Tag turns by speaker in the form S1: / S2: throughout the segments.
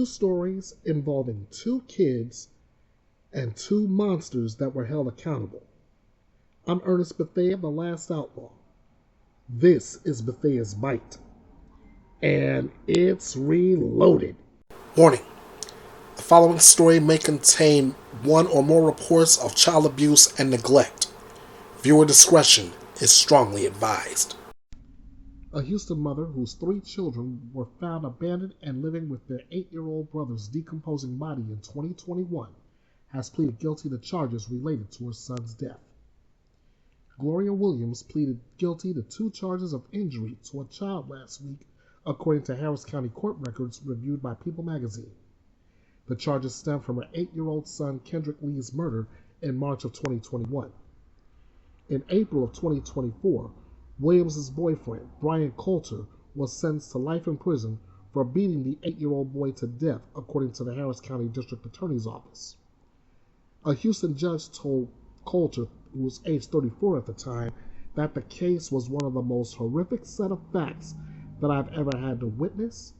S1: stories involving two kids and two monsters that were held accountable. I'm Ernest Bethea, the Last Outlaw. This is BETHEA'S BYTE, and it's reloaded.
S2: Warning. The following story may contain one or more reports of child abuse and neglect. Viewer discretion is strongly advised.
S1: A Houston mother whose 3 children were found abandoned and living with their 8-year-old brother's decomposing body in 2021 has pleaded guilty to charges related to her son's death. Gloria Williams pleaded guilty to 2 charges of injury to a child last week, according to Harris County court records reviewed by People magazine. The charges stem from her 8-year-old son Kendrick Lee's murder in March of 2021. In April of 2024, Williams' boyfriend, Brian Coulter, was sentenced to life in prison for beating the 8-year-old boy to death, according to the Harris County District Attorney's Office. A Houston judge told Coulter, who was age 34 at the time, that the case was one of the most horrific set of facts that I've ever had to witness,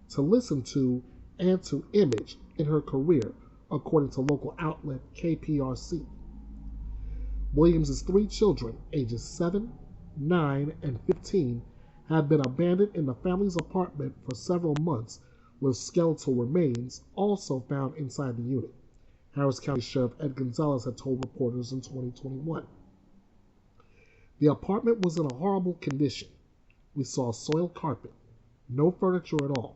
S1: to listen to, and to image in her career, according to local outlet KPRC. Williams' 3 children, ages 7, 9, and 15, had been abandoned in the family's apartment for several months, with skeletal remains also found inside the unit, Harris County Sheriff Ed Gonzalez had told reporters in 2021. The apartment was in a horrible condition. We saw soiled carpet, no furniture at all,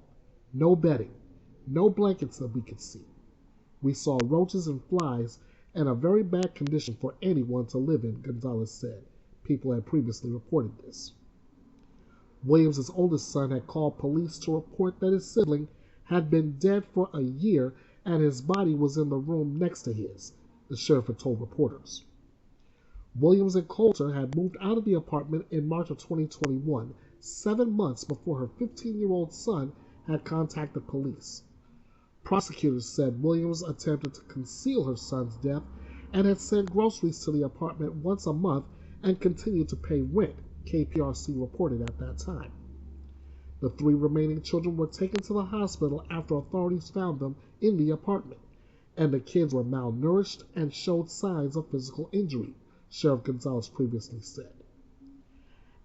S1: no bedding, no blankets that we could see. We saw roaches and flies and a very bad condition for anyone to live in, Gonzalez said. People had previously reported this. Williams' oldest son had called police to report that his sibling had been dead for a year and his body was in the room next to his, the sheriff had told reporters. Williams and Coulter had moved out of the apartment in March of 2021, 7 months before her 15-year-old son had contacted police. Prosecutors said Williams attempted to conceal her son's death and had sent groceries to the apartment once a month and continued to pay rent, KPRC reported at that time. The 3 remaining children were taken to the hospital after authorities found them in the apartment, and the kids were malnourished and showed signs of physical injury, Sheriff Gonzalez previously said.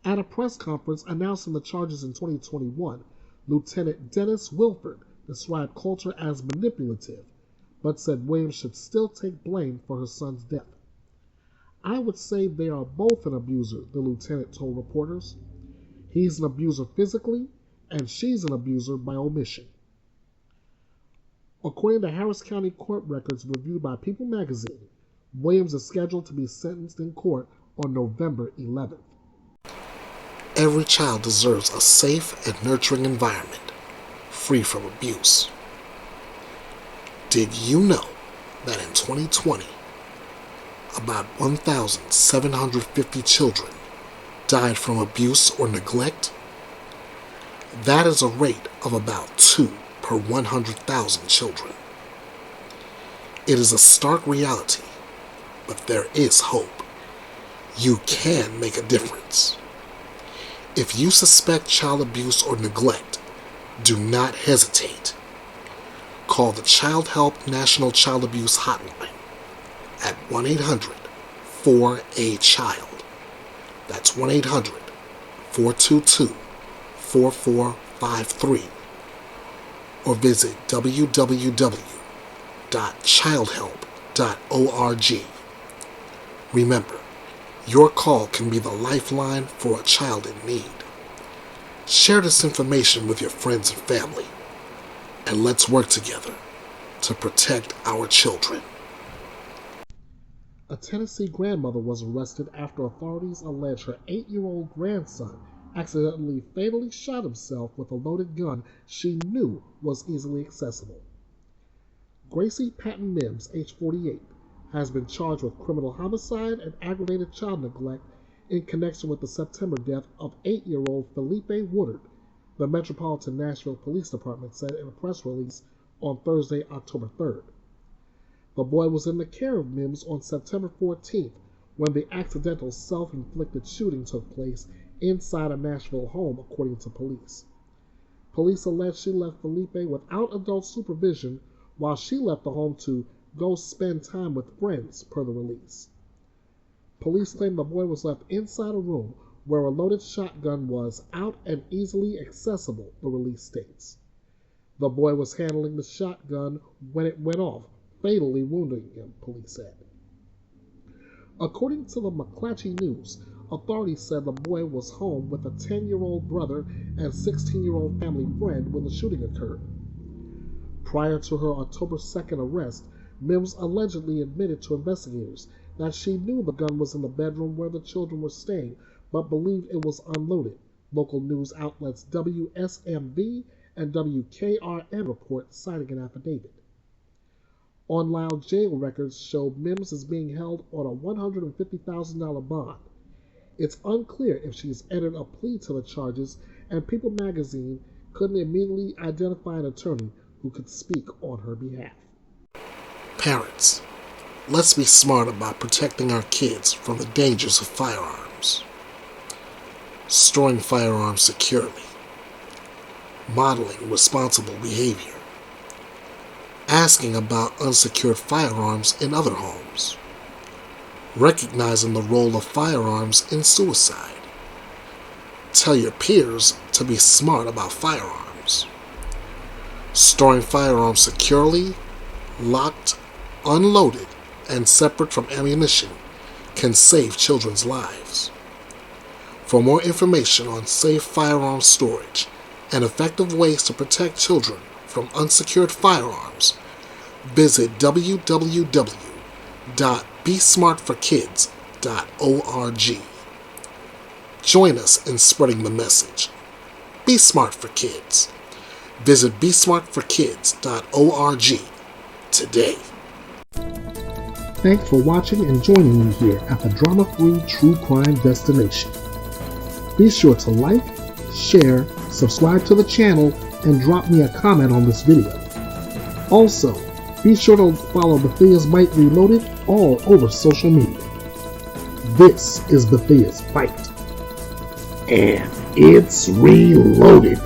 S1: At a press conference announcing the charges in 2021, Lieutenant Dennis Wilford described Coulter as manipulative, but said Williams should still take blame for her son's death. I would say they are both an abuser, the lieutenant told reporters. He's an abuser physically, and she's an abuser by omission. According to Harris County court records reviewed by People magazine, Williams is scheduled to be sentenced in court on November 11th.
S2: Every child deserves a safe and nurturing environment, free from abuse. Did you know that in 2020, about 1,750 children died from abuse or neglect? That is a rate of about 2 per 100,000 children. It is a stark reality, but there is hope. You can make a difference. If you suspect child abuse or neglect, do not hesitate. Call the Child Help National Child Abuse Hotline at 1-800-4A-CHILD. That's 1-800-422-4453. Or visit www.childhelp.org. Remember, your call can be the lifeline for a child in need. Share this information with your friends and family, and let's work together to protect our children.
S1: A Tennessee grandmother was arrested after authorities allege her 8-year-old grandson accidentally fatally shot himself with a loaded gun she knew was easily accessible. Gracie Patton Mimms, age 48, has been charged with criminal homicide and aggravated child neglect in connection with the September death of 8-year-old Phillip'e Woodard, the Metropolitan Nashville Police Department said in a press release on Thursday, October 3rd. The boy was in the care of Mimms on September 14th when the accidental self-inflicted shooting took place inside a Nashville home, according to police. Police allege she left Phillip'e without adult supervision while she left the home to go spend time with friends, per the release. Police claim the boy was left inside a room where a loaded shotgun was out and easily accessible, the release states. The boy was handling the shotgun when it went off, fatally wounding him, police said. According to the McClatchy News, authorities said the boy was home with a 10-year-old brother and 16-year-old family friend when the shooting occurred. Prior to her October 2nd arrest, Mimms allegedly admitted to investigators that she knew the gun was in the bedroom where the children were staying, but believed it was unloaded, local news outlets WSMV and WKRN report citing an affidavit. Online jail records show Mimms is being held on a $150,000 bond. It's unclear if she has entered a plea to the charges, and People magazine couldn't immediately identify an attorney who could speak on her behalf.
S2: Parents, let's be smart about protecting our kids from the dangers of firearms. Storing firearms securely. Modeling responsible behavior. Asking about unsecured firearms in other homes. Recognizing the role of firearms in suicide. Tell your peers to be smart about firearms. Storing firearms securely, locked, unloaded, and separate from ammunition can save children's lives. For more information on safe firearm storage and effective ways to protect children from unsecured firearms, visit www.besmartforkids.org. Join us in spreading the message. Be smart for kids. Visit besmartforkids.org today.
S1: Thanks for watching and joining me here at the drama-free true crime destination. Be sure to like, share, subscribe to the channel, and drop me a comment on this video. Also, be sure to follow BETHEA'S BYTE Reloaded all over social media. This is BETHEA'S BYTE, and it's reloaded.